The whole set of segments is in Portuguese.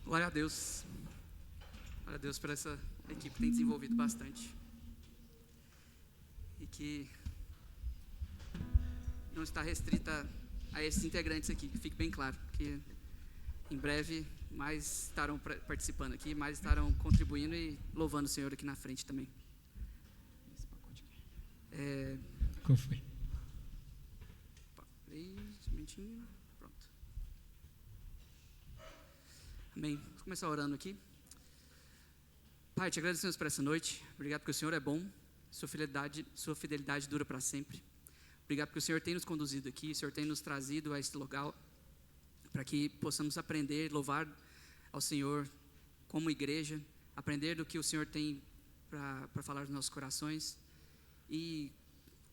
Glória a Deus. Glória a Deus por essa equipe que tem desenvolvido bastante. E que não está restrita a esses integrantes aqui, que fique bem claro. Que em breve mais estarão participando aqui, mais estarão contribuindo e louvando o Senhor aqui na frente também. Esse pacote aqui. Qual foi? Um minutinho. Pronto. Amém. Vamos começar orando aqui. Pai, te agradecemos por essa noite. Obrigado porque o Senhor é bom. Sua fidelidade dura para sempre. Obrigado porque o Senhor tem nos conduzido aqui. O Senhor tem nos trazido a este lugar para que possamos aprender, louvar ao Senhor como igreja, aprender do que o Senhor tem para falar nos nossos corações e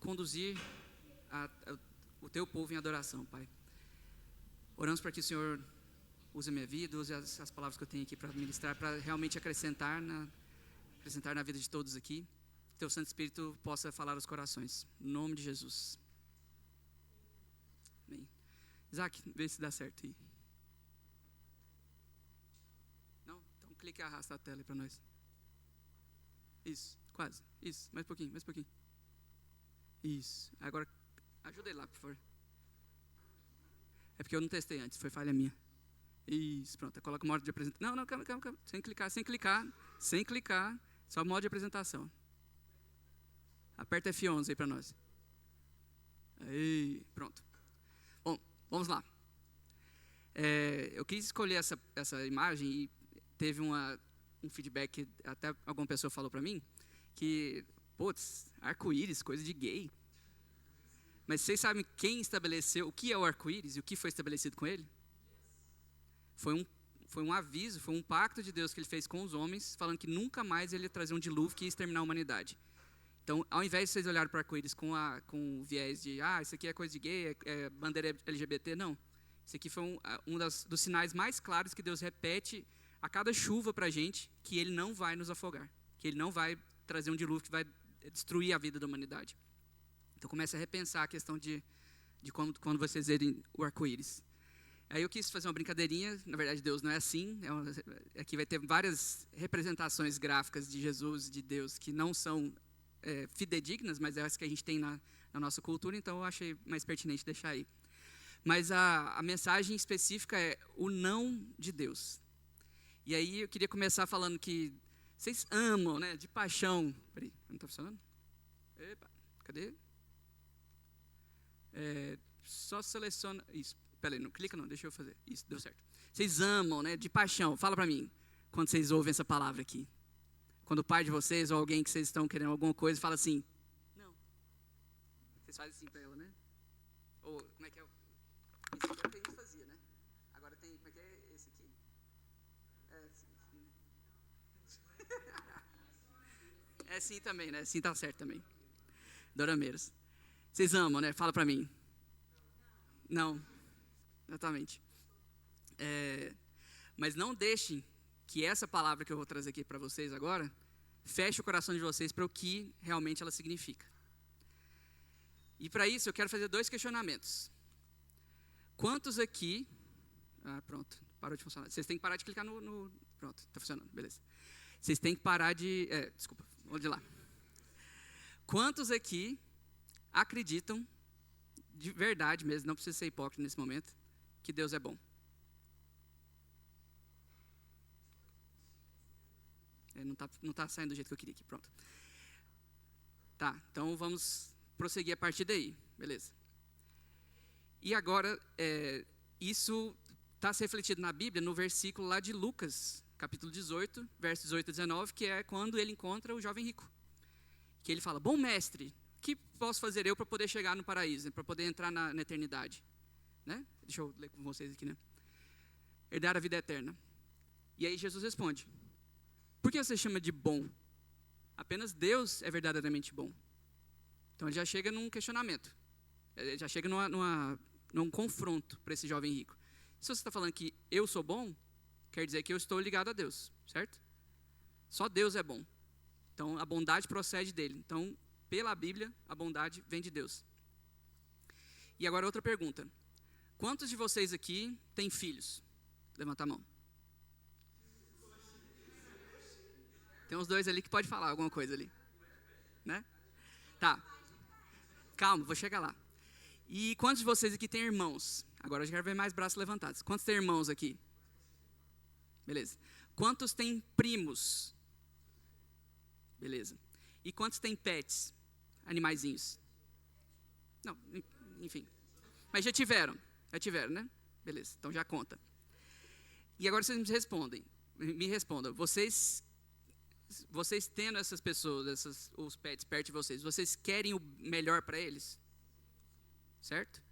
conduzir o teu povo em adoração, Pai. Oramos para que o Senhor use a minha vida, use as palavras que eu tenho aqui para ministrar, para realmente acrescentar na vida de todos aqui. Que teu Santo Espírito possa falar aos corações. Em nome de Jesus. Amém. Isaac, vê se dá certo aí. Não? Então clica e arrasta a tela aí para nós. Isso, quase. Isso, mais um pouquinho, mais um pouquinho. Isso. Agora, ajuda ele lá, por favor. É porque eu não testei antes, foi falha minha. Isso, pronto. Coloca o modo de apresentação. Não, calma. Sem clicar. Só o modo de apresentação. Aperta F11 aí para nós. Aí, pronto. Bom, vamos lá. Eu quis escolher essa imagem e teve um feedback, até alguma pessoa falou para mim, que, arco-íris, coisa de gay. Mas vocês sabem quem estabeleceu, o que é o arco-íris e o que foi estabelecido com ele? Foi um aviso, foi um pacto de Deus que ele fez com os homens, falando que nunca mais ele ia trazer um dilúvio que ia exterminar a humanidade. Então, ao invés de vocês olharem para o arco-íris com o viés de, isso aqui é coisa de gay, é bandeira LGBT, não. Isso aqui foi um dos sinais mais claros que Deus repete a cada chuva para a gente, que ele não vai nos afogar, que ele não vai trazer um dilúvio que vai destruir a vida da humanidade. Então, comece a repensar a questão de quando vocês verem o arco-íris. Aí eu quis fazer uma brincadeirinha, na verdade Deus não é assim, aqui vai ter várias representações gráficas de Jesus, de Deus, que não são fidedignas, mas é as que a gente tem na nossa cultura, então eu achei mais pertinente deixar aí. Mas a mensagem específica é o não de Deus. E aí eu queria começar falando que vocês amam, né, de paixão. Peraí, não está funcionando? Epa, cadê? Só seleciona, isso. Peraí, não clica não, deixa eu fazer. Isso, deu certo. Vocês amam, né? De paixão. Fala pra mim, quando vocês ouvem essa palavra aqui. Quando o pai de vocês ou alguém que vocês estão querendo alguma coisa fala assim, não. Vocês fazem assim pra ela, né? Ou, como é que é? Isso aqui era o que a gente fazia, né? Agora tem, como é que é esse aqui? É sim também, né? Sim tá certo também. Dorameiros. Vocês amam, né? Fala pra mim. Não. Exatamente. Mas não deixem que essa palavra que eu vou trazer aqui para vocês agora feche o coração de vocês para o que realmente ela significa. E para isso eu quero fazer 2 questionamentos. Quantos aqui... pronto, parou de funcionar. Vocês têm que parar de clicar no pronto, está funcionando, beleza. Vocês têm que parar de... desculpa, vamos de lá. Quantos aqui acreditam, de verdade mesmo, não precisa ser hipócrita nesse momento, que Deus é bom? Não tá saindo do jeito que eu queria aqui, pronto. Tá, então vamos prosseguir a partir daí, beleza. E agora, isso está refletido na Bíblia, no versículo lá de Lucas, capítulo 18, versos 18 e 19, que é quando ele encontra o jovem rico. Que ele fala, bom mestre, o que posso fazer eu para poder chegar no paraíso, para poder entrar na eternidade? Né? Deixa eu ler com vocês aqui, né? Herdar a vida eterna. E aí Jesus responde, por que você chama de bom? Apenas Deus é verdadeiramente bom. Então ele já chega num questionamento. Ele já chega num confronto para esse jovem rico. Se você está falando que eu sou bom, quer dizer que eu estou ligado a Deus, certo? Só Deus é bom. Então a bondade procede dele. Então, pela Bíblia, a bondade vem de Deus. E agora outra pergunta. Quantos de vocês aqui têm filhos? Levanta a mão. Tem uns dois ali que pode falar alguma coisa ali, né? Tá, calma, vou chegar lá. E quantos de vocês aqui têm irmãos? Agora eu já quero ver mais braços levantados. Quantos têm irmãos aqui? Beleza. Quantos têm primos? Beleza. E quantos têm pets? Animaizinhos? Não, enfim. Mas já tiveram, né? Beleza, então já conta. E agora vocês me respondam. Vocês tendo essas pessoas, os pets perto de vocês querem o melhor para eles? Certo?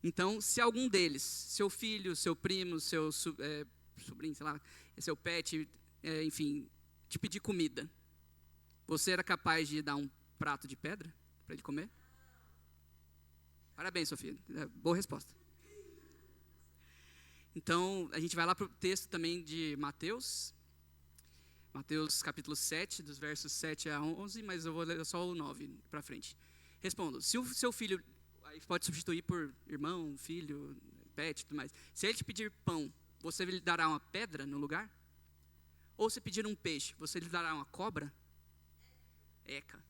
Então, se algum deles, seu filho, seu primo, seu sobrinho, sei lá, seu pet, enfim, te pedir comida, você era capaz de dar um prato de pedra para ele comer? Parabéns, Sofia. Boa resposta. Então, a gente vai lá para o texto também de Mateus. Mateus capítulo 7, dos versos 7 a 11, mas eu vou ler só o 9 para frente. Respondo, se o seu filho, aí pode substituir por irmão, filho, pet e tudo mais. Se ele te pedir pão, você lhe dará uma pedra no lugar? Ou se pedir um peixe, você lhe dará uma cobra? Eca.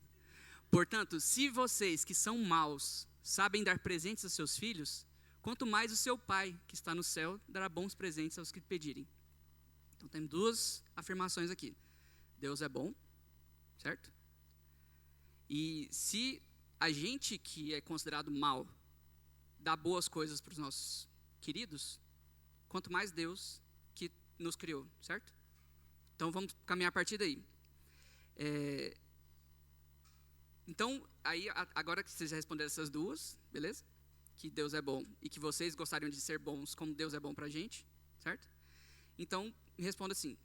Portanto, se vocês que são maus sabem dar presentes aos seus filhos, quanto mais o seu Pai, que está no céu, dará bons presentes aos que pedirem. Então, tem duas afirmações aqui. Deus é bom, certo? E se a gente que é considerado mal dá boas coisas para os nossos queridos, quanto mais Deus que nos criou, certo? Então, vamos caminhar a partir daí. Então, aí, agora que vocês já responderam essas duas, beleza? Que Deus é bom e que vocês gostariam de ser bons como Deus é bom pra gente, certo? Então, me responda assim,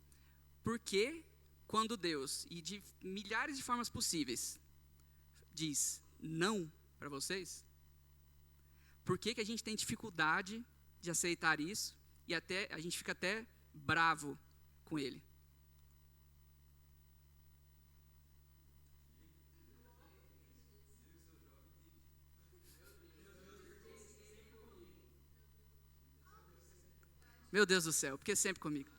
por que quando Deus, e de milhares de formas possíveis, diz não para vocês, por que a gente tem dificuldade de aceitar isso e a gente fica até bravo com Ele? Meu Deus do céu, porque sempre comigo.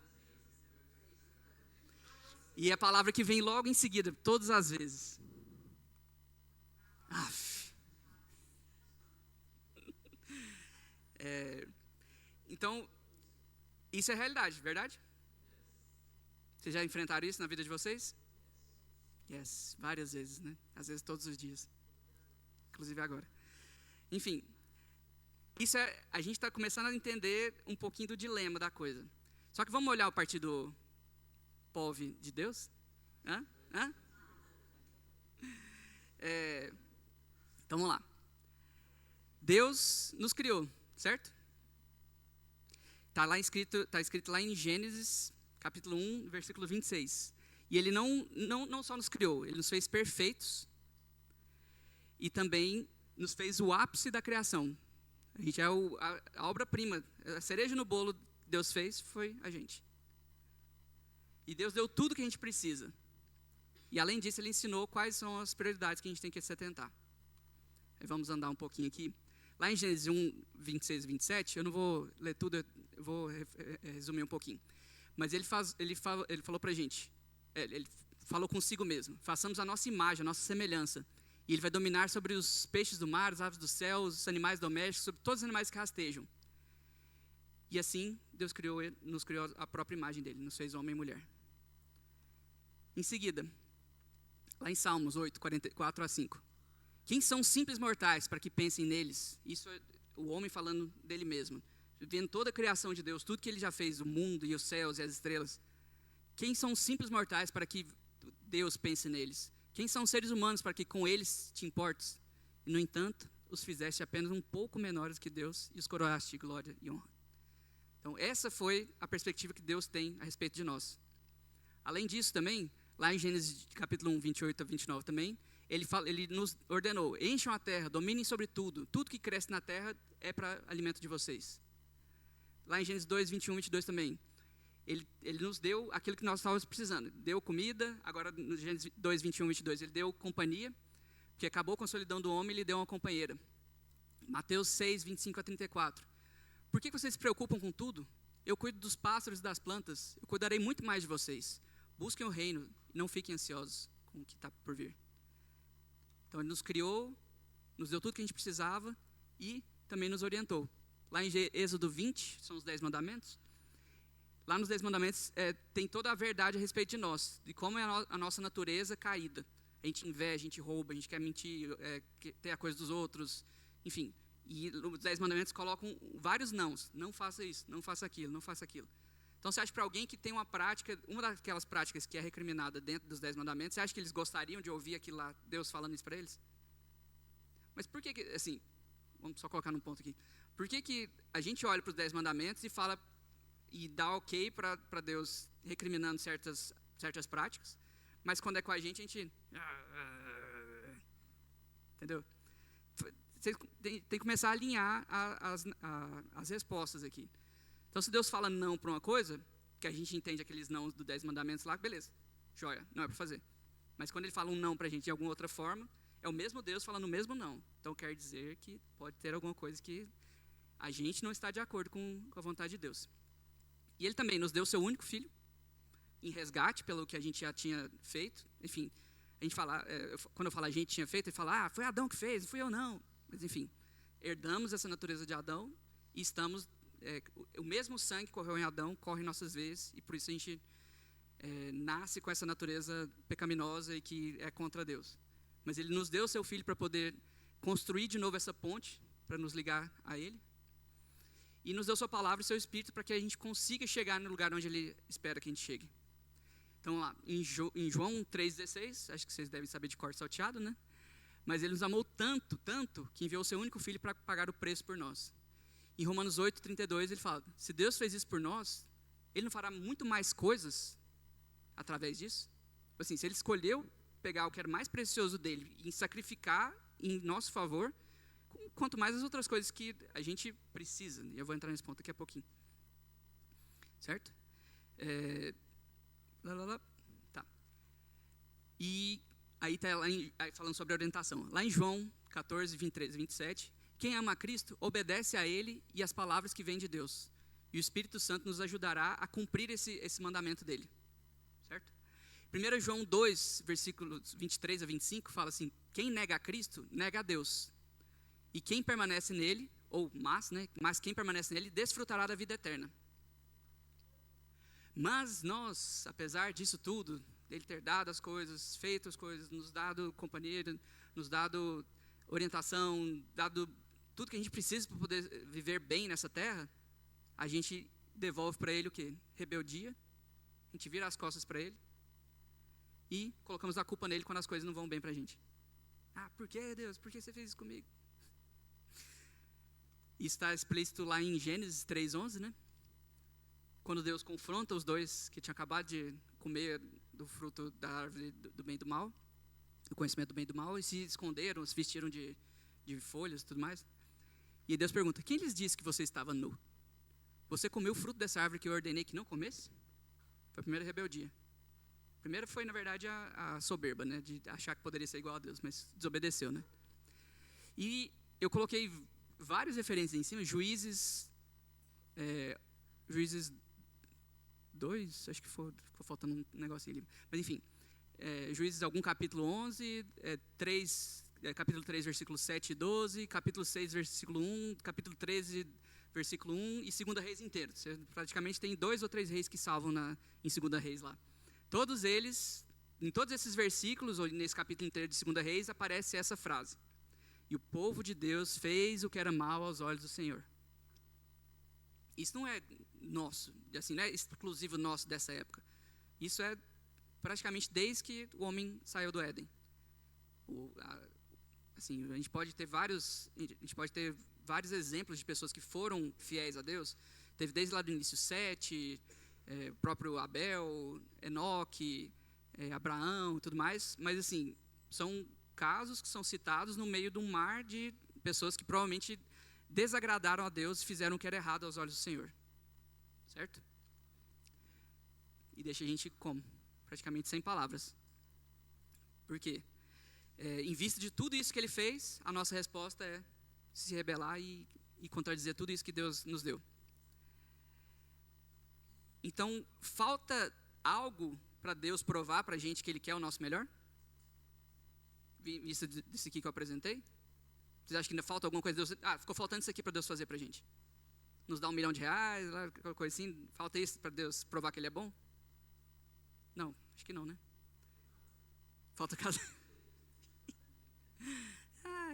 E é a palavra que vem logo em seguida, todas as vezes. Então, isso é realidade, verdade? Vocês já enfrentaram isso na vida de vocês? Yes, várias vezes, né? Às vezes todos os dias. Inclusive agora. Enfim, a gente está começando a entender um pouquinho do dilema da coisa. Só que vamos olhar a partir do povo de Deus? Hã? Então vamos lá. Deus nos criou, certo? Está escrito lá em Gênesis, capítulo 1, versículo 26. E Ele não só nos criou, Ele nos fez perfeitos e também nos fez o ápice da criação. A gente é a obra-prima, a cereja no bolo que Deus fez foi a gente. E Deus deu tudo que a gente precisa. E além disso, Ele ensinou quais são as prioridades que a gente tem que se atentar. Aí vamos andar um pouquinho aqui. Lá em Gênesis 1, 26 e 27, eu não vou ler tudo, eu vou resumir um pouquinho. Mas ele falou pra gente, ele falou consigo mesmo, façamos a nossa imagem, a nossa semelhança. E Ele vai dominar sobre os peixes do mar, as aves do céu, os animais domésticos, sobre todos os animais que rastejam. E assim, Deus nos criou a própria imagem dEle, nos fez homem e mulher. Em seguida, lá em Salmos 8, 44 a 5. Quem são os simples mortais para que pensem neles? Isso é o homem falando dele mesmo. Vendo toda a criação de Deus, tudo que Ele já fez, o mundo e os céus e as estrelas. Quem são os simples mortais para que Deus pense neles? Quem são os seres humanos para que com eles te importes? E, no entanto, os fizeste apenas um pouco menores que Deus e os coroaste de glória e honra. Então, essa foi a perspectiva que Deus tem a respeito de nós. Além disso também, lá em Gênesis capítulo 1, 28 a 29 também, Ele nos ordenou, encham a terra, dominem sobre tudo. Tudo que cresce na terra é para alimento de vocês. Lá em Gênesis 2, 21 e 22 também. Ele nos deu aquilo que nós estávamos precisando. Deu comida, agora no Gênesis 2, 21 e 22, Ele deu companhia, porque acabou com a solidão do homem, Ele deu uma companheira. Mateus 6, 25 a 34. Por que vocês se preocupam com tudo? Eu cuido dos pássaros e das plantas, eu cuidarei muito mais de vocês. busquem o reino, não fiquem ansiosos com o que está por vir. Então ele nos criou, nos deu tudo que a gente precisava e também nos orientou. Lá em Êxodo 20, são os 10 mandamentos. Lá nos 10 mandamentos tem toda a verdade a respeito de nós, de como é a nossa natureza caída. A gente inveja, a gente rouba, a gente quer mentir, quer ter a coisa dos outros, enfim. E os 10 mandamentos colocam vários nãos. Não faça isso, não faça aquilo, não faça aquilo. Então você acha para alguém que tem uma prática, uma daquelas práticas que é recriminada dentro dos 10 mandamentos, você acha que eles gostariam de ouvir aquilo lá, Deus falando isso para eles? Mas por que, assim, vamos só colocar num ponto aqui. Por que a gente olha para os 10 mandamentos e fala e dá ok para Deus recriminando certas práticas, mas quando é com a gente... Entendeu? Você tem que começar a alinhar as respostas aqui. Então, se Deus fala não para uma coisa, que a gente entende aqueles não dos 10 mandamentos lá, beleza, joia, não é para fazer. Mas quando ele fala um não para a gente de alguma outra forma, é o mesmo Deus falando o mesmo não. Então, quer dizer que pode ter alguma coisa que a gente não está de acordo com a vontade de Deus. E ele também nos deu seu único filho, em resgate pelo que a gente já tinha feito. Enfim, a gente fala, quando eu falo a gente tinha feito, ele fala, foi Adão que fez, não fui eu não. Mas enfim, herdamos essa natureza de Adão e estamos, o mesmo sangue que correu em Adão, corre em nossas veias, e por isso a gente nasce com essa natureza pecaminosa e que é contra Deus. Mas ele nos deu seu filho para poder construir de novo essa ponte, para nos ligar a ele. E nos deu sua palavra e seu espírito para que a gente consiga chegar no lugar onde ele espera que a gente chegue. Então lá, em João 3,16, acho que vocês devem saber de cor salteado, né? Mas ele nos amou tanto, tanto, que enviou o seu único filho para pagar o preço por nós. Em Romanos 8,32 ele fala, se Deus fez isso por nós, ele não fará muito mais coisas através disso? Assim, se ele escolheu pegar o que era mais precioso dele e sacrificar em nosso favor, quanto mais as outras coisas que a gente precisa. E eu vou entrar nesse ponto daqui a pouquinho. Certo? Tá. E aí está falando sobre a orientação. Lá em João 14, 23 e 27, quem ama a Cristo, obedece a Ele e às palavras que vêm de Deus. E o Espírito Santo nos ajudará a cumprir esse mandamento dele. Certo? 1 João 2, versículos 23 a 25, fala assim, quem nega a Cristo, nega a Deus. E quem permanece nele, mas quem permanece nele, desfrutará da vida eterna. Mas nós, apesar disso tudo, dele ter dado as coisas, feito as coisas, nos dado companhia, nos dado orientação, dado tudo que a gente precisa para poder viver bem nessa terra, a gente devolve para ele o quê? Rebeldia, a gente vira as costas para ele e colocamos a culpa nele quando as coisas não vão bem para a gente. Por que, Deus? Por que você fez isso comigo? Isso está explícito lá em Gênesis 3:11, né? Quando Deus confronta os dois que tinham acabado de comer do fruto da árvore do bem e do mal, do conhecimento do bem e do mal, e se esconderam, se vestiram de folhas e tudo mais. E Deus pergunta, quem lhes disse que você estava nu? Você comeu o fruto dessa árvore que eu ordenei que não comesse? Foi a primeira rebeldia. A primeira foi, na verdade, a soberba, né? De achar que poderia ser igual a Deus, mas desobedeceu, né? E eu coloquei várias referências em cima, Juízes 2, acho que ficou faltando um negocinho ali. Mas enfim, Juízes algum capítulo 11, capítulo 3, versículo 7 e 12, capítulo 6, versículo 1, capítulo 13, versículo 1 e 2 Reis inteiro. Você praticamente tem 2 ou 3 reis que salvam em 2 Reis lá. Todos eles, em todos esses versículos, ou nesse capítulo inteiro de 2 Reis, aparece essa frase. E o povo de Deus fez o que era mal aos olhos do Senhor. Isso não é nosso, assim, não é exclusivo nosso dessa época. Isso é praticamente desde que o homem saiu do Éden. Assim, a gente pode ter vários exemplos de pessoas que foram fiéis a Deus. Teve desde lá do início Sete, o próprio Abel, Enoque, Abraão e tudo mais. Mas assim, são casos que são citados no meio de um mar de pessoas que provavelmente desagradaram a Deus e fizeram o que era errado aos olhos do Senhor. Certo? E deixa a gente como? Praticamente sem palavras. Por quê? Em vista de tudo isso que ele fez, a nossa resposta é se rebelar e contradizer tudo isso que Deus nos deu. Então, falta algo para Deus provar para a gente que Ele quer o nosso melhor? Isso disso aqui que eu apresentei? Vocês acham que ainda falta alguma coisa? Deus, ficou faltando isso aqui para Deus fazer para a gente. Nos dá R$1 milhão, qualquer coisa assim. Falta isso para Deus provar que Ele é bom? Não, acho que não, né? Falta casa.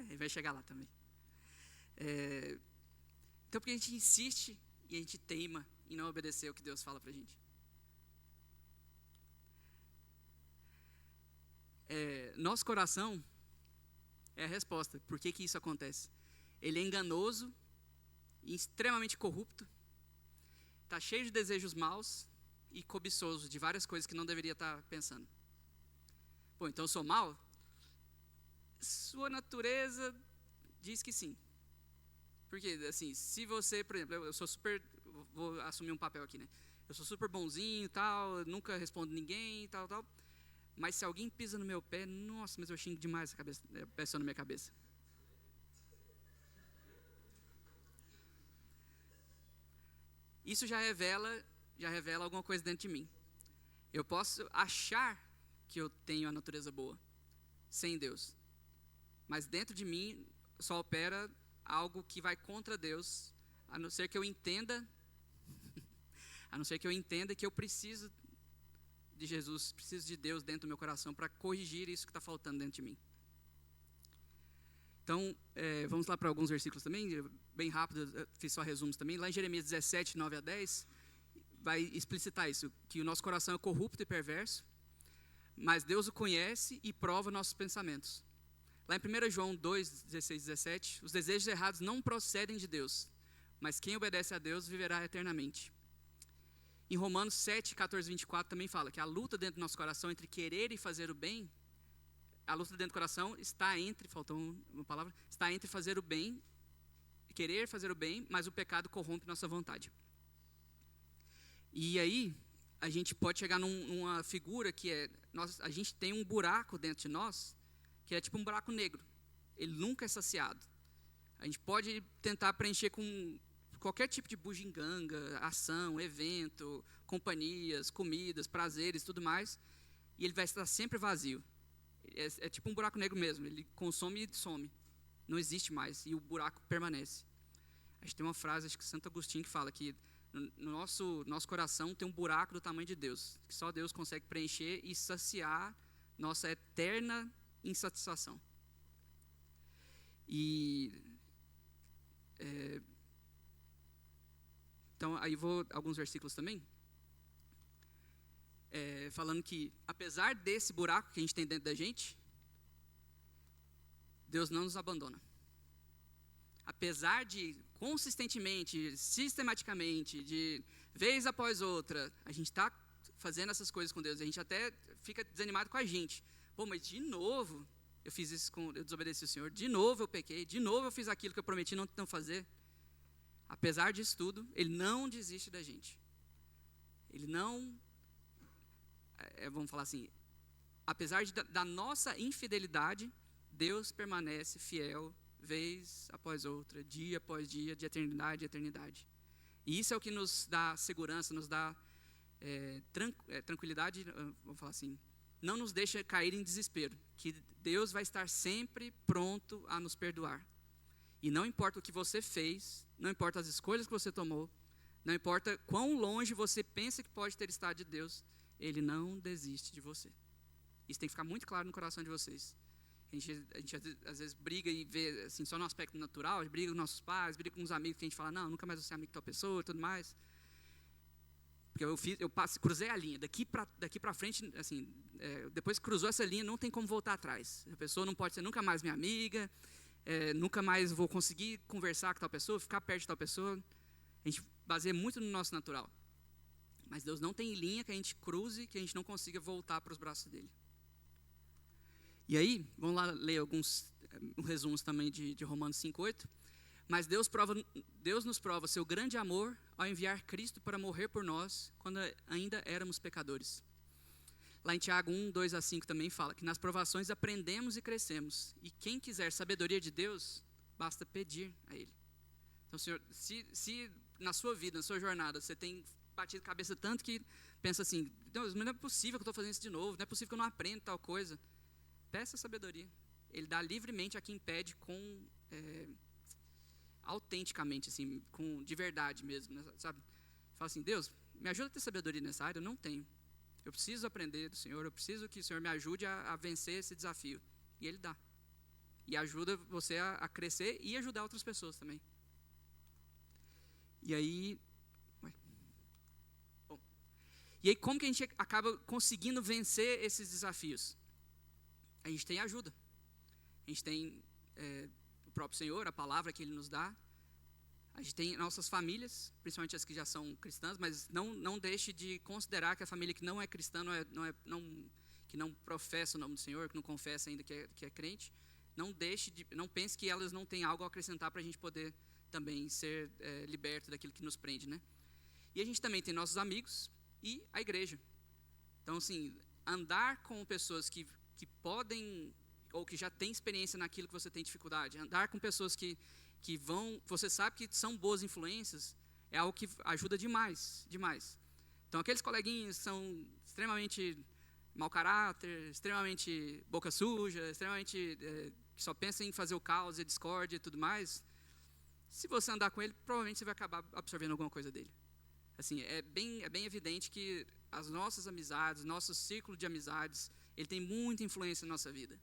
Ele vai chegar lá também. Então, porque a gente insiste e a gente teima em não obedecer o que Deus fala pra gente. Nosso coração é a resposta. Por que isso acontece? Ele é enganoso e extremamente corrupto. Está cheio de desejos maus e cobiçoso de várias coisas que não deveria estar pensando. Pô, então eu sou mau? Sua natureza diz que sim. Porque, assim, se você, por exemplo, eu sou super, vou assumir um papel aqui, né? Eu sou super bonzinho e tal, nunca respondo ninguém e tal. Mas se alguém pisa no meu pé, nossa, mas eu xingo demais a pessoa na minha cabeça. Isso já revela alguma coisa dentro de mim. Eu posso achar que eu tenho a natureza boa, sem Deus. Mas dentro de mim só opera algo que vai contra Deus, a não ser que eu entenda que eu preciso de Jesus, preciso de Deus dentro do meu coração para corrigir isso que está faltando dentro de mim. Então, vamos lá para alguns versículos também, bem rápido, eu fiz só resumos também. Lá em Jeremias 17, 9 a 10, vai explicitar isso, que o nosso coração é corrupto e perverso, mas Deus o conhece e prova nossos pensamentos. Lá em 1 João 2, 16 e 17, os desejos errados não procedem de Deus, mas quem obedece a Deus viverá eternamente. Em Romanos 7, 14 e 24 também fala que a luta dentro do nosso coração entre querer e fazer o bem, a luta dentro do coração está entre, faltou uma palavra, está entre fazer o bem, querer fazer o bem, mas o pecado corrompe nossa vontade. E aí, a gente pode chegar numa figura que a gente tem um buraco dentro de nós, que é tipo um buraco negro. Ele nunca é saciado. A gente pode tentar preencher com qualquer tipo de bugiganga, ação, evento, companhias, comidas, prazeres, tudo mais, e ele vai estar sempre vazio. É tipo um buraco negro mesmo, ele consome e some. Não existe mais, e o buraco permanece. A gente tem uma frase, acho que Santo Agostinho, que fala que no nosso coração tem um buraco do tamanho de Deus, que só Deus consegue preencher e saciar nossa eterna insatisfação. Então, aí vou alguns versículos também, falando que, apesar desse buraco que a gente tem dentro da gente, Deus não nos abandona. Apesar de, consistentemente, sistematicamente, de vez após outra, a gente está fazendo essas coisas com Deus, a gente até fica desanimado com a gente. Pô, mas de novo eu fiz isso, eu desobedeci o Senhor, de novo eu pequei, de novo eu fiz aquilo que eu prometi não fazer. Apesar disso tudo, Ele não desiste da gente. Ele não, vamos falar assim, apesar da nossa infidelidade, Deus permanece fiel, vez após outra, dia após dia, de eternidade a eternidade. E isso é o que nos dá segurança, nos dá tranquilidade, vamos falar assim, não nos deixa cair em desespero, que Deus vai estar sempre pronto a nos perdoar. E não importa o que você fez, não importa as escolhas que você tomou, não importa quão longe você pensa que pode ter estado de Deus, Ele não desiste de você. Isso tem que ficar muito claro no coração de vocês. A gente às vezes briga e vê assim, só no aspecto natural, a gente briga com nossos pais, briga com uns amigos que a gente fala, não, nunca mais vou ser amigo de tal pessoa e tudo mais. Porque eu cruzei a linha, daqui para frente, assim, depois que cruzou essa linha, não tem como voltar atrás. A pessoa não pode ser nunca mais minha amiga, nunca mais vou conseguir conversar com tal pessoa, ficar perto de tal pessoa. A gente baseia muito no nosso natural. Mas Deus não tem linha que a gente cruze, que a gente não consiga voltar para os braços dele. E aí, vamos lá ler alguns resumos também de Romanos 5:8. Mas Deus nos prova seu grande amor ao enviar Cristo para morrer por nós, quando ainda éramos pecadores. Lá em Tiago 1, 2-5 também fala que nas provações aprendemos e crescemos. E quem quiser sabedoria de Deus, basta pedir a Ele. Então, Senhor, se na sua vida, na sua jornada, você tem batido cabeça tanto que pensa assim, Deus, mas não é possível que eu estou fazendo isso de novo, não é possível que eu não aprenda tal coisa. Peça sabedoria. Ele dá livremente a quem pede autenticamente, assim, de verdade mesmo, né, sabe? Fala assim, Deus, me ajuda a ter sabedoria nessa área, eu não tenho. Eu preciso aprender do Senhor, eu preciso que o Senhor me ajude a vencer esse desafio. E Ele dá. E ajuda você a crescer e ajudar outras pessoas também. E aí... Bom, e aí como que a gente acaba conseguindo vencer esses desafios? A gente tem ajuda. A gente tem o próprio Senhor, a palavra que Ele nos dá. A gente tem nossas famílias, principalmente as que já são cristãs, mas não deixe de considerar que a família que não é cristã, que não professa o nome do Senhor, que não confessa ainda que é crente, não pense que elas não têm algo a acrescentar para a gente poder também ser liberto daquilo que nos prende, né? E a gente também tem nossos amigos e a igreja. Então, assim, andar com pessoas que podem, ou que já têm experiência naquilo que você tem dificuldade, andar com pessoas que você sabe que são boas influências, é algo que ajuda demais, demais. Então, aqueles coleguinhas são extremamente mau caráter, extremamente boca suja, extremamente que só pensam em fazer o caos e a discórdia e tudo mais, se você andar com ele, provavelmente você vai acabar absorvendo alguma coisa dele. Assim, é bem evidente que as nossas amizades, nosso círculo de amizades, ele tem muita influência na nossa vida.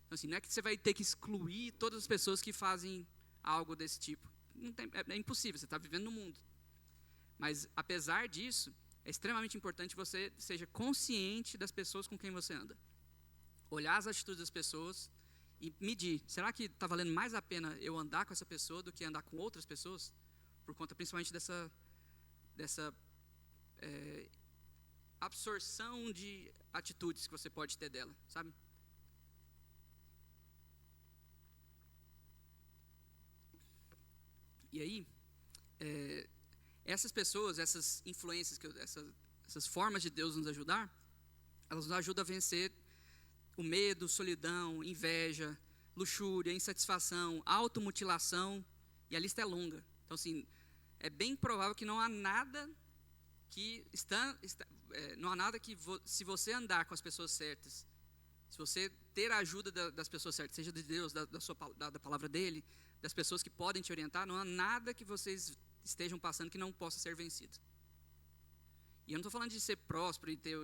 Então, assim, não é que você vai ter que excluir todas as pessoas que fazem algo desse tipo. É impossível, você está vivendo no mundo. Mas, apesar disso, é extremamente importante que você seja consciente das pessoas com quem você anda. Olhar as atitudes das pessoas e medir. Será que está valendo mais a pena eu andar com essa pessoa do que andar com outras pessoas? Por conta, principalmente, dessa absorção de atitudes que você pode ter dela, sabe? E aí, essas pessoas, essas influências, essas formas de Deus nos ajudar, elas nos ajudam a vencer o medo, solidão, inveja, luxúria, insatisfação, automutilação, e a lista é longa. Então, assim, é bem provável que não há nada se você andar com as pessoas certas, se você ter a ajuda das pessoas certas, seja de Deus, da palavra dele, das pessoas que podem te orientar, não há nada que vocês estejam passando que não possa ser vencido. E eu não estou falando de ser próspero e ter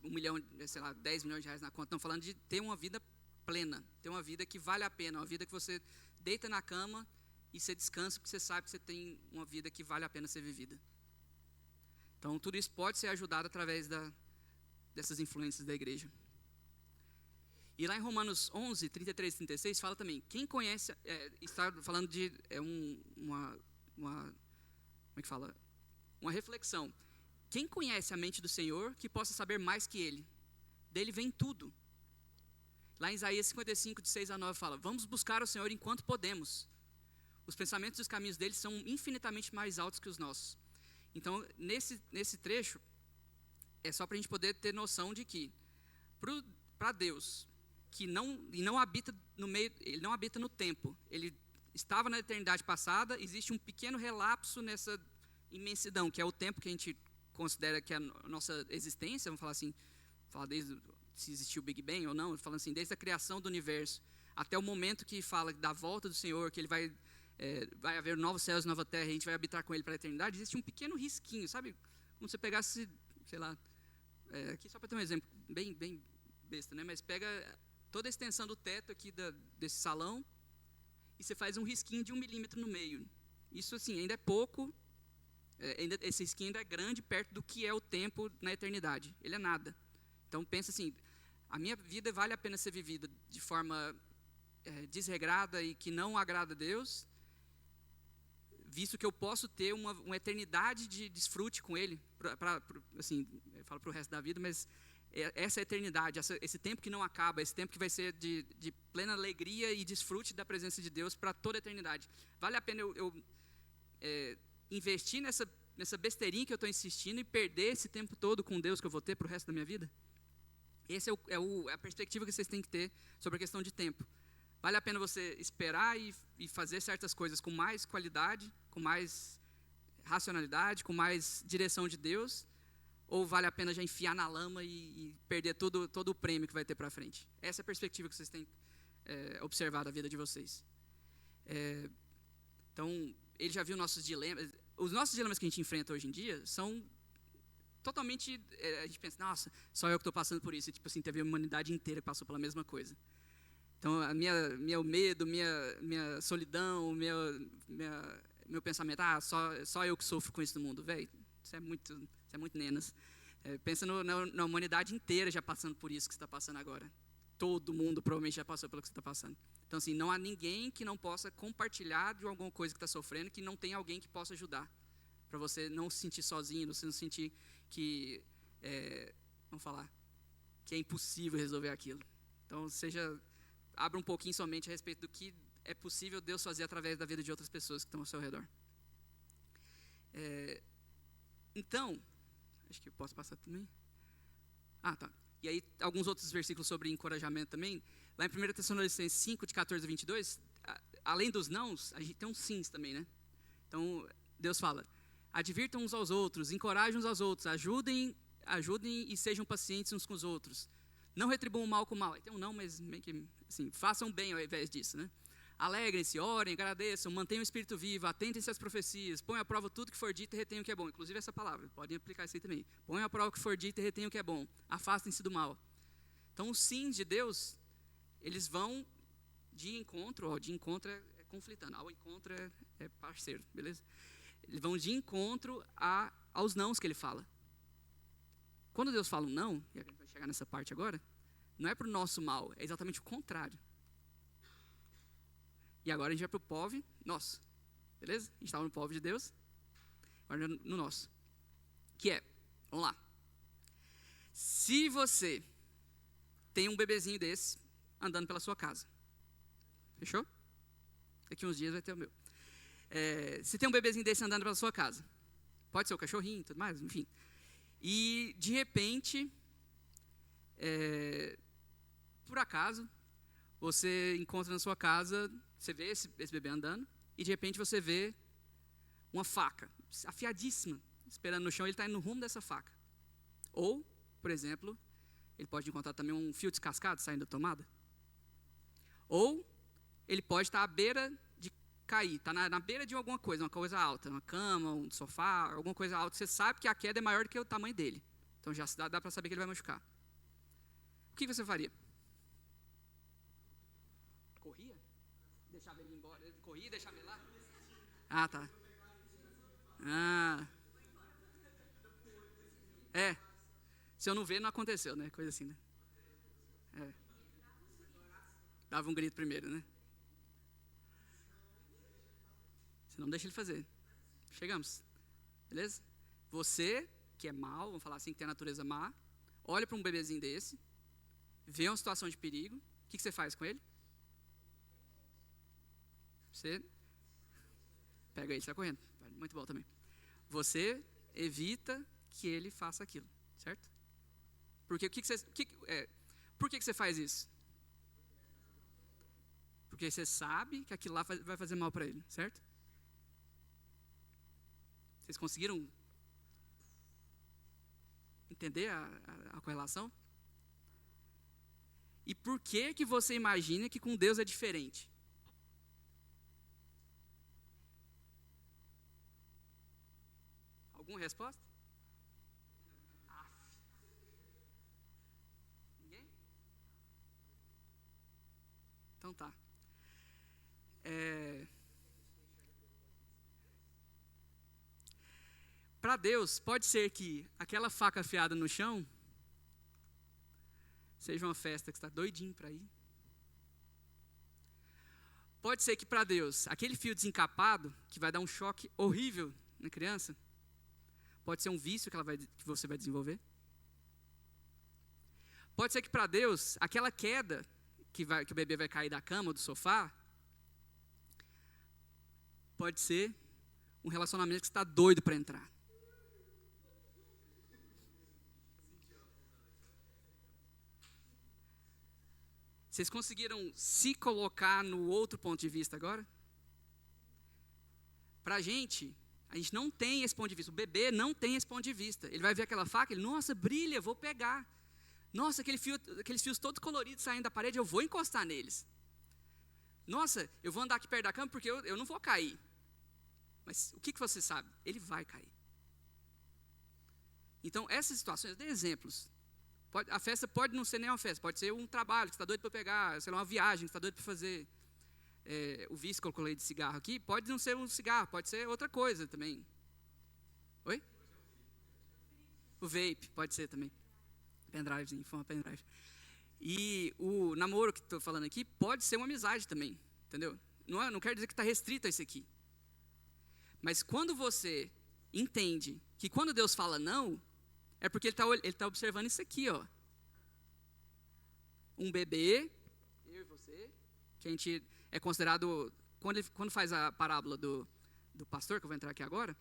1 milhão, sei lá, 10 milhões de reais na conta, estou falando de ter uma vida plena, ter uma vida que vale a pena, uma vida que você deita na cama e você descansa porque você sabe que você tem uma vida que vale a pena ser vivida. Então, tudo isso pode ser ajudado através dessas influências da igreja. E lá em Romanos 11, 33 e 36, fala também, quem conhece, está falando de uma reflexão. Quem conhece a mente do Senhor que possa saber mais que Ele? Dele vem tudo. Lá em Isaías 55, de 6 a 9, fala, vamos buscar o Senhor enquanto podemos. Os pensamentos e os caminhos dele são infinitamente mais altos que os nossos. Então, nesse trecho, é só para a gente poder ter noção de que, para Deus, que não habita no meio, ele não habita no tempo, ele estava na eternidade passada, existe um pequeno relapso nessa imensidão, que é o tempo que a gente considera que é a nossa existência, vamos falar assim, desde se existiu o Big Bang ou não, falando assim, desde a criação do universo, até o momento que fala da volta do Senhor, que ele vai haver novos céus e nova terra, e a gente vai habitar com ele para a eternidade, existe um pequeno risquinho, sabe? Como se você pegasse, sei lá, aqui só para ter um exemplo, bem besta, né? Mas pega toda a extensão do teto aqui desse salão e você faz um risquinho de 1 milímetro no meio. Isso, assim, ainda é pouco, esse risquinho ainda é grande perto do que é o tempo na eternidade. Ele é nada. Então, pensa assim, a minha vida vale a pena ser vivida de forma desregrada e que não agrada a Deus, visto que eu posso ter uma eternidade de desfrute com Ele, assim, eu falo para o resto da vida, mas essa eternidade, esse tempo que não acaba, esse tempo que vai ser de plena alegria e desfrute da presença de Deus para toda a eternidade. Vale a pena eu investir nessa besteirinha que eu estou insistindo e perder esse tempo todo com Deus que eu vou ter para o resto da minha vida? Essa é a perspectiva que vocês têm que ter sobre a questão de tempo. Vale a pena você esperar e fazer certas coisas com mais qualidade, com mais racionalidade, com mais direção de Deus, ou vale a pena já enfiar na lama e perder todo o prêmio que vai ter para frente? Essa é a perspectiva que vocês têm observado a vida de vocês. Então, ele já viu nossos dilemas. Os nossos dilemas que a gente enfrenta hoje em dia são totalmente... a gente pensa, nossa, só eu que estou passando por isso. E, tipo assim, teve a humanidade inteira que passou pela mesma coisa. Então, meu medo, minha solidão, meu pensamento, só eu que sofro com isso no mundo. Velho, isso é muito nenas. Pensa na humanidade inteira já passando por isso que você está passando agora. Todo mundo provavelmente já passou pelo que você está passando. Então, assim, não há ninguém que não possa compartilhar de alguma coisa que está sofrendo, que não tem alguém que possa ajudar. Para você não se sentir sozinho, você não sentir que, vamos falar, que é impossível resolver aquilo. Então, abra um pouquinho sua mente a respeito do que é possível Deus fazer através da vida de outras pessoas que estão ao seu redor. Então, acho que eu posso passar também. Tá. E aí, alguns outros versículos sobre encorajamento também. Lá em 1 Tessalonicenses 5, de 14 a 22, além dos nãos, a gente tem uns sims também, né? Então, Deus fala, advirtam uns aos outros, encorajem uns aos outros, ajudem e sejam pacientes uns com os outros. Não retribuam o mal com o mal. Aí tem um não, mas meio que, assim, façam bem ao invés disso, né? Alegrem-se, orem, agradeçam, mantenham o espírito vivo, atentem-se às profecias, ponham à prova tudo que for dito e retenham o que é bom. Inclusive essa palavra, podem aplicar isso aí também. Ponham à prova o que for dito e retenham o que é bom. Afastem-se do mal. Então, os sims de Deus, eles vão de encontro, de encontro é conflitando, ao encontro é parceiro, beleza? Eles vão de encontro aos nãos que ele fala. Quando Deus fala um não, e a gente vai chegar nessa parte agora, não é para o nosso mal, é exatamente o contrário. E agora a gente vai para o POV nosso, beleza? A gente estava no POV de Deus, agora no nosso. Que vamos lá. Se você tem um bebezinho desse andando pela sua casa, fechou? Daqui uns dias vai ter o meu. Se tem um bebezinho desse andando pela sua casa, pode ser o cachorrinho e tudo mais, enfim. E, de repente, por acaso, você encontra na sua casa, você vê esse bebê andando, e de repente você vê uma faca, afiadíssima, esperando no chão, ele está indo no rumo dessa faca. Ou, por exemplo, ele pode encontrar também um fio descascado saindo da tomada. Ou, ele pode estar à beira de cair, está na beira de alguma coisa, uma coisa alta, uma cama, um sofá, alguma coisa alta, você sabe que a queda é maior do que o tamanho dele. Então já dá para saber que ele vai machucar. O que você faria? Corria? Deixava ele embora? Corria e deixava ele lá? Tá. Se eu não ver, não aconteceu, né? Coisa assim, né? Dava um grito primeiro, né? Você não deixa ele fazer. Chegamos. Beleza? Você, que é mau, vamos falar assim, que tem a natureza má, olha para um bebezinho desse, vê uma situação de perigo, o que você faz com ele? Você pega ele e sai correndo. Muito bom também. Você evita que ele faça aquilo, certo? Porque por que você faz isso? Porque você sabe que aquilo lá vai fazer mal para ele, certo? Vocês conseguiram entender a correlação? E por que você imagina que com Deus é diferente? Alguma resposta? Ninguém? Então tá. Para Deus, pode ser que aquela faca afiada no chão seja uma festa que está doidinho para ir. Pode ser que para Deus, aquele fio desencapado, que vai dar um choque horrível na criança, pode ser um vício que você vai desenvolver. Pode ser que para Deus, aquela queda que o bebê vai cair da cama ou do sofá, pode ser um relacionamento que você está doido para entrar. Vocês conseguiram se colocar no outro ponto de vista agora? Para a gente, A gente não tem esse ponto de vista. O bebê não tem esse ponto de vista. Ele vai ver aquela faca, ele, nossa, brilha, vou pegar. Nossa, aqueles fios todos coloridos saindo da parede, eu vou encostar neles. Nossa, eu vou andar aqui perto da cama porque eu não vou cair. Mas o que você sabe? Ele vai cair. Então, essas situações, eu dei exemplos. A festa pode não ser nem uma festa, pode ser um trabalho que você está doido para pegar, sei lá, uma viagem que você está doido para fazer. O vice que eu colei de cigarro aqui, pode não ser um cigarro, pode ser outra coisa também. Oi? O vape, pode ser também. Pendrivezinho, foi uma pendrive. E o namoro que estou falando aqui pode ser uma amizade também, entendeu? Não quero dizer que está restrito a isso aqui. Mas quando você entende que quando Deus fala não, é porque ele tá observando isso aqui, ó. Um bebê, eu e você, que a gente é considerado, quando faz a parábola do pastor, que eu vou entrar aqui agora,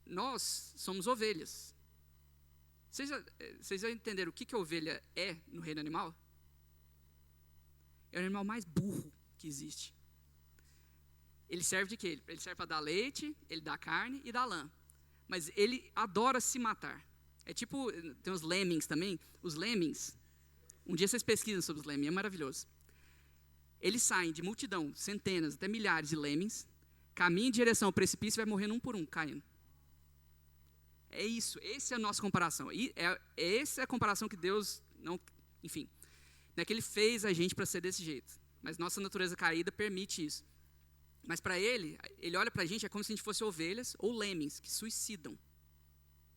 nós somos ovelhas. Vocês já entenderam o que ovelha é no reino animal? É o animal mais burro que existe. Ele serve de quê? Ele serve para dar leite, ele dá carne e dá lã. Mas ele adora se matar. É tipo, tem os lemmings também. Os lemmings, um dia vocês pesquisam sobre os lemmings, é maravilhoso. Eles saem de multidão, centenas, até milhares de lemmings, caminham em direção ao precipício e vai morrendo um por um, caindo. É isso, essa é a nossa comparação. Essa é a comparação que Deus, enfim, não é que Ele fez a gente para ser desse jeito. Mas nossa natureza caída permite isso. Mas para ele olha para a gente, é como se a gente fosse ovelhas ou lemmings, que suicidam.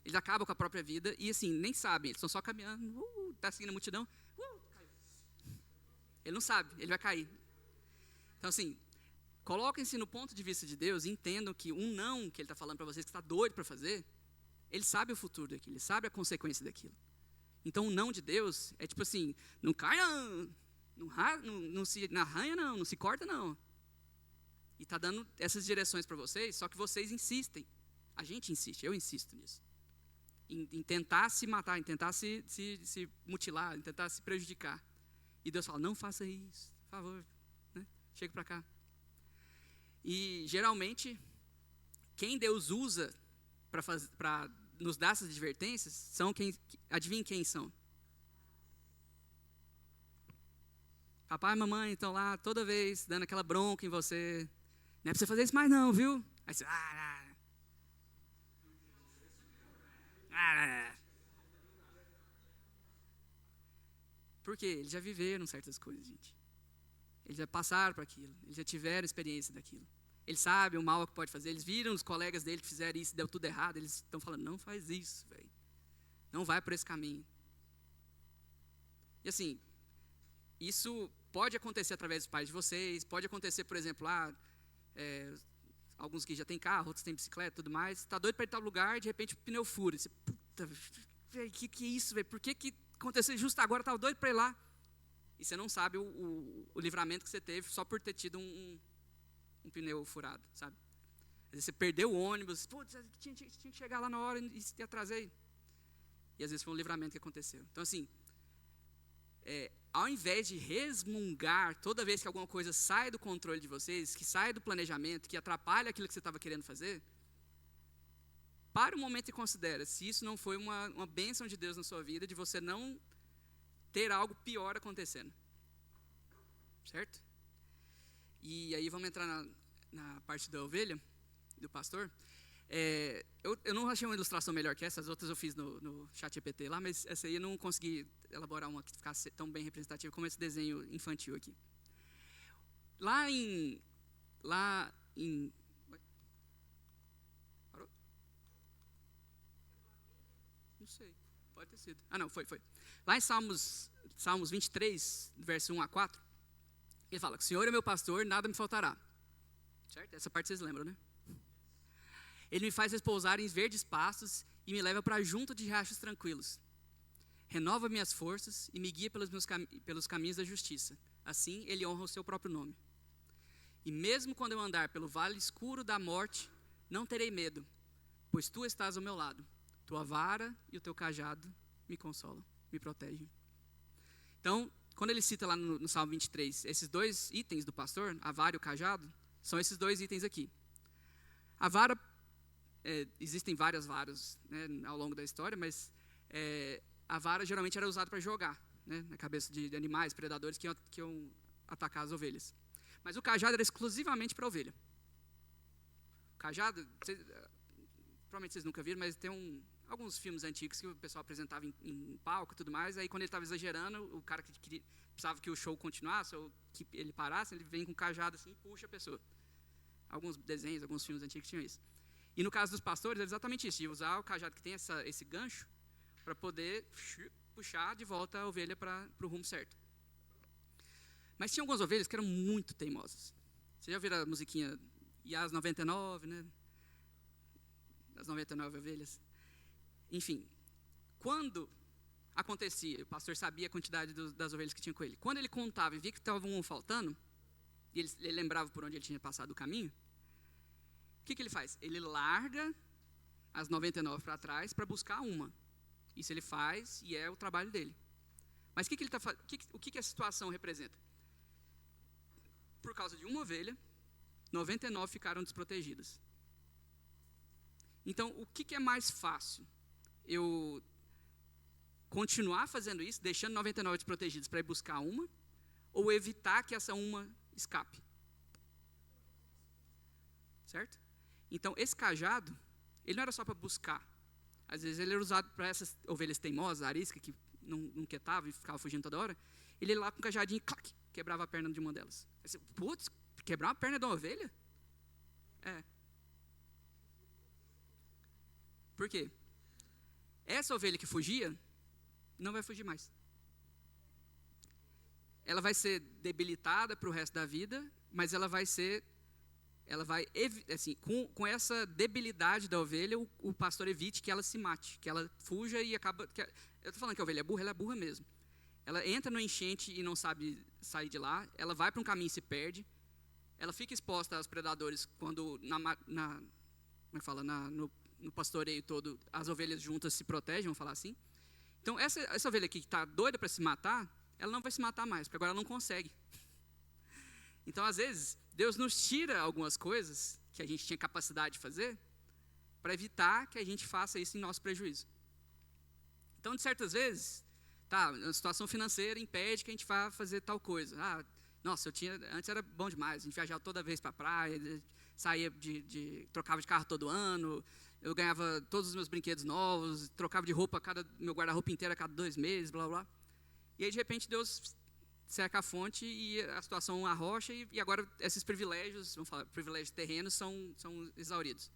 Eles acabam com a própria vida e assim, nem sabem, eles estão só caminhando, está seguindo a multidão, caiu. Ele não sabe, ele vai cair. Então assim, coloquem-se no ponto de vista de Deus e entendam que um não que Ele está falando para vocês, que está doido para fazer, Ele sabe o futuro daquilo, Ele sabe a consequência daquilo. Então o não de Deus é tipo assim, não caia, não se arranha não se corta não. E está dando essas direções para vocês, só que vocês insistem. A gente insiste, eu insisto nisso. Em tentar se matar, em tentar se mutilar, em tentar se prejudicar. E Deus fala, não faça isso, por favor, né? Chega para cá. E geralmente, quem Deus usa para nos dar essas advertências, são adivinhem quem são? Papai e mamãe estão lá toda vez dando aquela bronca em você. Não é para você fazer isso mais não, viu? Aí você... Por quê? Eles já viveram certas coisas, gente. Eles já passaram por aquilo. Eles já tiveram experiência daquilo. Eles sabem o mal que pode fazer. Eles viram os colegas dele que fizeram isso e deu tudo errado. Eles estão falando, não faz isso, velho. Não vai por esse caminho. E assim, isso pode acontecer através dos pais de vocês. Pode acontecer, por exemplo, alguns que já têm carro, outros têm bicicleta e tudo mais. Está doido para ir em tal lugar, de repente o pneu fura. Você, puta, velho, que é isso, velho? Por que aconteceu justo agora? Estava doido para ir lá. E você não sabe o livramento que você teve só por ter tido um pneu furado, sabe? Às vezes você perdeu o ônibus, putz, tinha que chegar lá na hora e atrasei. E às vezes foi um livramento que aconteceu. Então assim, ao invés de resmungar toda vez que alguma coisa sai do controle de vocês, que sai do planejamento, que atrapalha aquilo que você estava querendo fazer, para um momento e considera se isso não foi uma bênção de Deus na sua vida, de você não ter algo pior acontecendo. Certo? E aí vamos entrar na parte da ovelha, do pastor. Eu não achei uma ilustração melhor que essa, as outras eu fiz no chat GPT lá, mas essa aí eu não consegui elaborar uma que ficasse tão bem representativa como esse desenho infantil aqui. Lá em parou? Não sei, pode ter sido. Ah não, foi. Lá em Salmos 23, verso 1 a 4, ele fala que o Senhor é meu pastor, nada me faltará. Certo? Essa parte vocês lembram, né? Ele me faz repousar em verdes pastos e me leva para junto de riachos tranquilos. Renova minhas forças e me guia pelos caminhos da justiça. Assim, ele honra o seu próprio nome. E mesmo quando eu andar pelo vale escuro da morte, não terei medo, pois tu estás ao meu lado. Tua vara e o teu cajado me consolam, me protegem. Então, quando ele cita lá no Salmo 23, esses dois itens do pastor, a vara e o cajado, são esses dois itens aqui. A vara, existem várias varas, né, ao longo da história, mas a vara geralmente era usada para jogar, né, na cabeça de animais, predadores que iam atacar as ovelhas. Mas o cajado era exclusivamente para a ovelha. O cajado, provavelmente vocês nunca viram, mas tem alguns filmes antigos que o pessoal apresentava em palco e tudo mais, aí quando ele estava exagerando, o cara que precisava que o show continuasse ou que ele parasse, ele vem com o cajado assim e puxa a pessoa. Alguns desenhos, alguns filmes antigos tinham isso. E no caso dos pastores, era exatamente isso, de usar o cajado que tem esse gancho para poder puxar de volta a ovelha para o rumo certo. Mas tinha algumas ovelhas que eram muito teimosas. Vocês já viram a musiquinha E as 99, né? As 99 ovelhas. Enfim, quando acontecia, o pastor sabia a quantidade das ovelhas que tinha com ele. Quando ele contava e via que estava um faltando, e ele lembrava por onde ele tinha passado o caminho, o que ele faz? Ele larga as 99 para trás para buscar uma. Isso ele faz e é o trabalho dele. Mas o que a situação representa? Por causa de uma ovelha, 99 ficaram desprotegidas. Então, o que é mais fácil? Eu continuar fazendo isso, deixando 99 desprotegidas para ir buscar uma, ou evitar que essa uma escape? Certo? Então, esse cajado, ele não era só para buscar. Às vezes ele era usado para essas ovelhas teimosas, arisca, que não quietavam e ficavam fugindo toda hora. Ele ia lá com um cajadinho e clac, quebrava a perna de uma delas. Aí, putz, quebrar a perna de uma ovelha? Por quê? Essa ovelha que fugia, não vai fugir mais. Ela vai ser debilitada para o resto da vida, mas ela vai, assim, com essa debilidade da ovelha, o pastor evite que ela se mate, que ela fuja e acaba... Eu estou falando que a ovelha é burra, ela é burra mesmo. Ela entra no enchente e não sabe sair de lá, ela vai para um caminho e se perde, ela fica exposta aos predadores quando, no pastoreio todo, as ovelhas juntas se protegem, vamos falar assim. Então, essa ovelha aqui que está doida para se matar, ela não vai se matar mais, porque agora ela não consegue. Então, às vezes, Deus nos tira algumas coisas que a gente tinha capacidade de fazer para evitar que a gente faça isso em nosso prejuízo. Então, de certas vezes, a situação financeira impede que a gente vá fazer tal coisa. Nossa, antes era bom demais, a gente viajava toda vez para a praia, saía trocava de carro todo ano, eu ganhava todos os meus brinquedos novos, trocava de roupa, meu guarda-roupa inteiro a cada 2 meses, blá, blá. E aí, de repente, Deus seca a fonte e a situação arrocha e agora esses privilégios, vamos falar, privilégios terrenos são exauridos.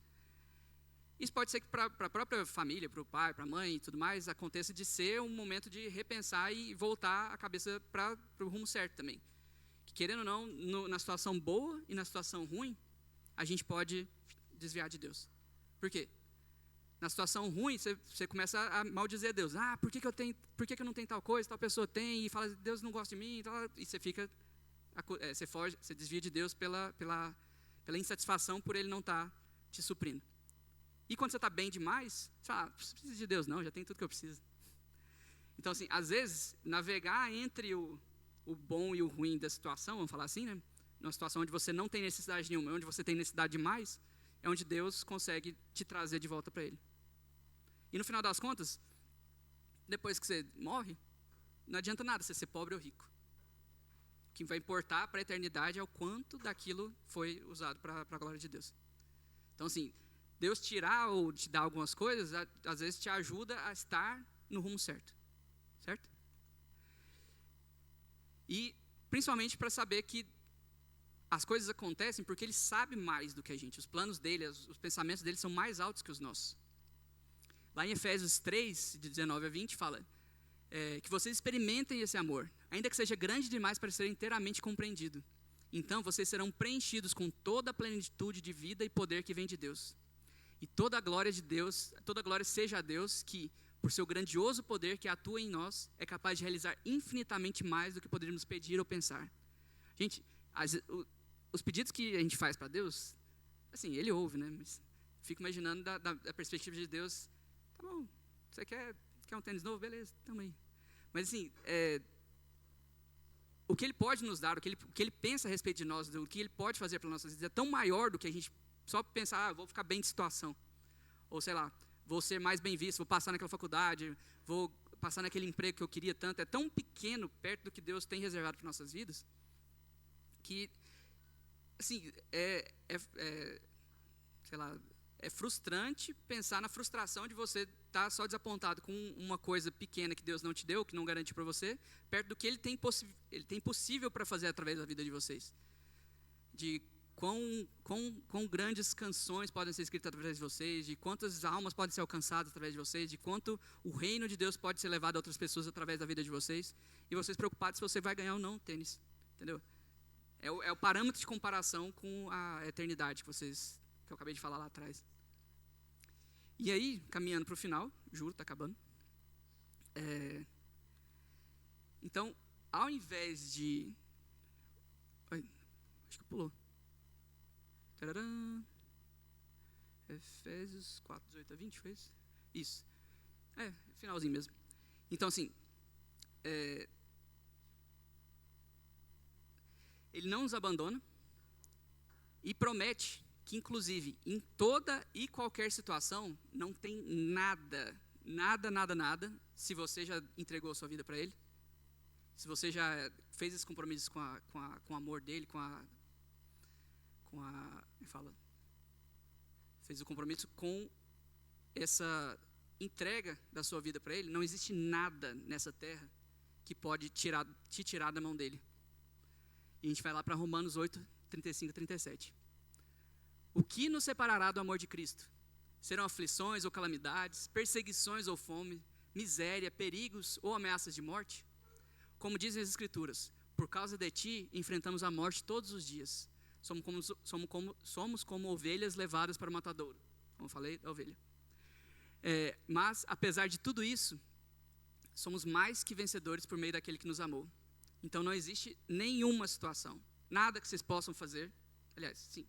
Isso pode ser que para a própria família, para o pai, para a mãe e tudo mais, aconteça de ser um momento de repensar e voltar a cabeça para o rumo certo também. Que, querendo ou não, na situação boa e na situação ruim, a gente pode desviar de Deus. Por quê? Na situação ruim, você começa a maldizer Deus. Por que eu não tenho tal coisa, tal pessoa tem, e fala, Deus não gosta de mim, e você fica, você foge, você desvia de Deus pela insatisfação por Ele não estar te suprindo. E quando você está bem demais, você fala, não preciso de Deus não, já tenho tudo que eu preciso. Então, assim, às vezes, navegar entre o bom e o ruim da situação, vamos falar assim, né? Numa situação onde você não tem necessidade nenhuma, onde você tem necessidade demais, é onde Deus consegue te trazer de volta para Ele. E no final das contas, depois que você morre, não adianta nada você ser pobre ou rico. O que vai importar para a eternidade é o quanto daquilo foi usado para a glória de Deus. Então, assim, Deus tirar ou te dar algumas coisas, às vezes te ajuda a estar no rumo certo. Certo? E principalmente para saber que as coisas acontecem porque Ele sabe mais do que a gente. Os planos dele, os pensamentos dele são mais altos que os nossos. Lá em Efésios 3, de 19 a 20, fala que vocês experimentem esse amor, ainda que seja grande demais para ser inteiramente compreendido. Então, vocês serão preenchidos com toda a plenitude de vida e poder que vem de Deus. E toda a glória de Deus, toda a glória seja a Deus que, por seu grandioso poder que atua em nós, é capaz de realizar infinitamente mais do que poderíamos pedir ou pensar. Gente, os pedidos que a gente faz para Deus, assim, Ele ouve, né? Mas fico imaginando da perspectiva de Deus, tá bom, você quer um tênis novo? Beleza, tamo aí. Mas assim, o que Ele pode nos dar, o que ele pensa a respeito de nós, o que Ele pode fazer para nossas vidas é tão maior do que a gente só pensar, vou ficar bem de situação. Ou sei lá, vou ser mais bem visto, vou passar naquela faculdade, vou passar naquele emprego que eu queria tanto. É tão pequeno perto do que Deus tem reservado para nossas vidas, que, assim, sei lá, é frustrante pensar na frustração de você estar só desapontado com uma coisa pequena que Deus não te deu, que não garante para você, perto do que Ele tem possível para fazer através da vida de vocês. De quão grandes canções podem ser escritas através de vocês, de quantas almas podem ser alcançadas através de vocês, de quanto o reino de Deus pode ser levado a outras pessoas através da vida de vocês, e vocês preocupados se você vai ganhar ou não o tênis, entendeu? É o parâmetro de comparação com a eternidade que eu acabei de falar lá atrás. E aí, caminhando para o final, juro, está acabando. Então, ao invés de... acho que pulou. Tararam. Efésios 4, 18 a 20, foi isso? Isso. Finalzinho mesmo. Então, assim, Ele não nos abandona e promete que, inclusive, em toda e qualquer situação, não tem nada, se você já entregou a sua vida para Ele, se você já fez esse compromisso com o amor dEle, fez o compromisso com essa entrega da sua vida para Ele, não existe nada nessa terra que pode te tirar da mão dEle. E a gente vai lá para Romanos 8, 35 e 37. O que nos separará do amor de Cristo? Serão aflições ou calamidades, perseguições ou fome, miséria, perigos ou ameaças de morte? Como dizem as Escrituras, por causa de ti enfrentamos a morte todos os dias. Somos como ovelhas levadas para o matadouro. Como eu falei, da ovelha. Mas, apesar de tudo isso, somos mais que vencedores por meio daquele que nos amou. Então não existe nenhuma situação, nada que vocês possam fazer, aliás, sim,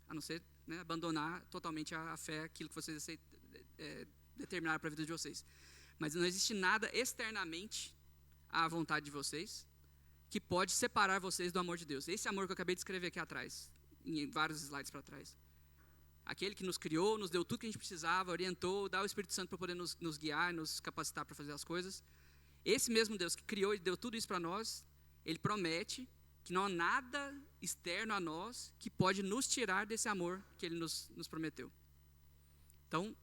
a não ser abandonar totalmente a fé, aquilo que vocês determinaram para a vida de vocês. Mas não existe nada externamente à vontade de vocês que pode separar vocês do amor de Deus. Esse amor que eu acabei de escrever aqui atrás, em vários slides para trás. Aquele que nos criou, nos deu tudo que a gente precisava, orientou, dá o Espírito Santo para poder nos guiar, nos capacitar para fazer as coisas. Esse mesmo Deus que criou e deu tudo isso para nós, Ele promete que não há nada externo a nós que pode nos tirar desse amor que Ele nos prometeu. Então,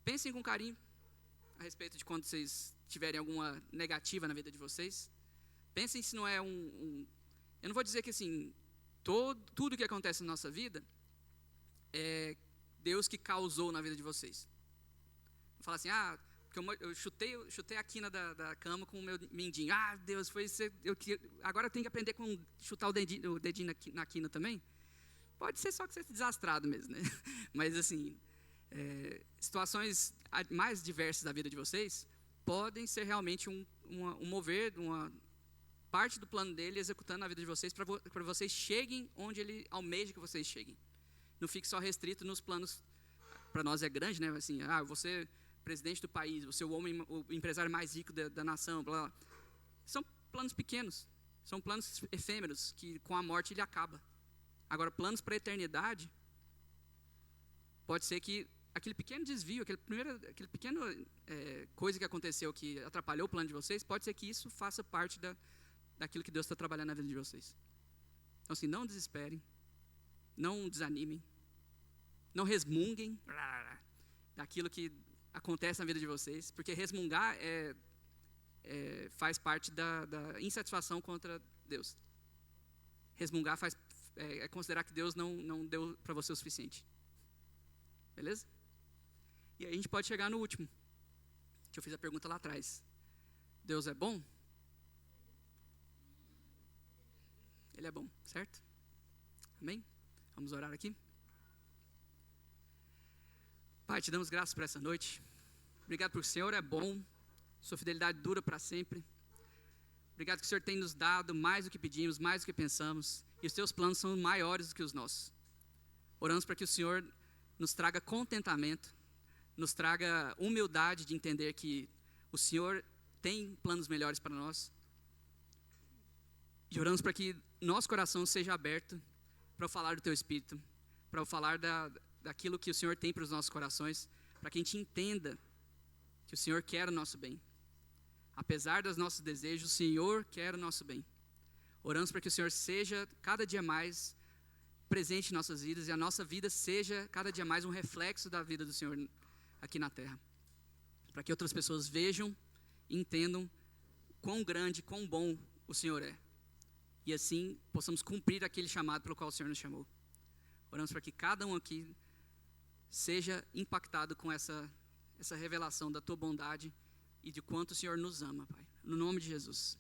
pensem com carinho a respeito de quando vocês tiverem alguma negativa na vida de vocês. Pensem se não é eu não vou dizer que assim, tudo que acontece na nossa vida é Deus que causou na vida de vocês. Não fala assim, porque eu chutei a quina da cama com o meu mindinho. Deus, foi isso. Agora eu tenho que aprender com chutar o dedinho na quina também. Pode ser só que você é desastrado mesmo, né? Mas assim, situações mais diversas da vida de vocês podem ser realmente um mover, uma parte do plano dele executando na vida de vocês para vocês cheguem onde ele almeja que vocês cheguem. Não fique só restrito nos planos. Para nós é grande, né? Assim, você presidente do país, você o empresário mais rico da nação, blá, blá. São planos pequenos, são planos efêmeros que com a morte ele acaba. Agora, planos para a eternidade, pode ser que aquele pequeno desvio, aquele pequeno coisa que aconteceu que atrapalhou o plano de vocês, pode ser que isso faça parte daquilo que Deus está trabalhando na vida de vocês. Então, assim, não desesperem, não desanimem, não resmunguem daquilo que acontece na vida de vocês, porque resmungar faz parte da insatisfação contra Deus. Resmungar é considerar que Deus não deu para você o suficiente. Beleza? E aí a gente pode chegar no último, que eu fiz a pergunta lá atrás. Deus é bom? Ele é bom, certo? Amém? Vamos orar aqui? Pai, te damos graças por essa noite. Obrigado porque o Senhor é bom, sua fidelidade dura para sempre. Obrigado que o Senhor tem nos dado mais do que pedimos, mais do que pensamos, e os teus planos são maiores do que os nossos. Oramos para que o Senhor nos traga contentamento, nos traga humildade de entender que o Senhor tem planos melhores para nós. E oramos para que nosso coração seja aberto para falar do teu Espírito, para eu falar daquilo que o Senhor tem para os nossos corações, para que a gente entenda que o Senhor quer o nosso bem. Apesar dos nossos desejos, o Senhor quer o nosso bem. Oramos para que o Senhor seja cada dia mais presente em nossas vidas e a nossa vida seja cada dia mais um reflexo da vida do Senhor aqui na terra. Para que outras pessoas vejam e entendam quão grande, quão bom o Senhor é. E assim possamos cumprir aquele chamado pelo qual o Senhor nos chamou. Oramos para que cada um aqui seja impactado com essa revelação da tua bondade e de quanto o Senhor nos ama, Pai. No nome de Jesus.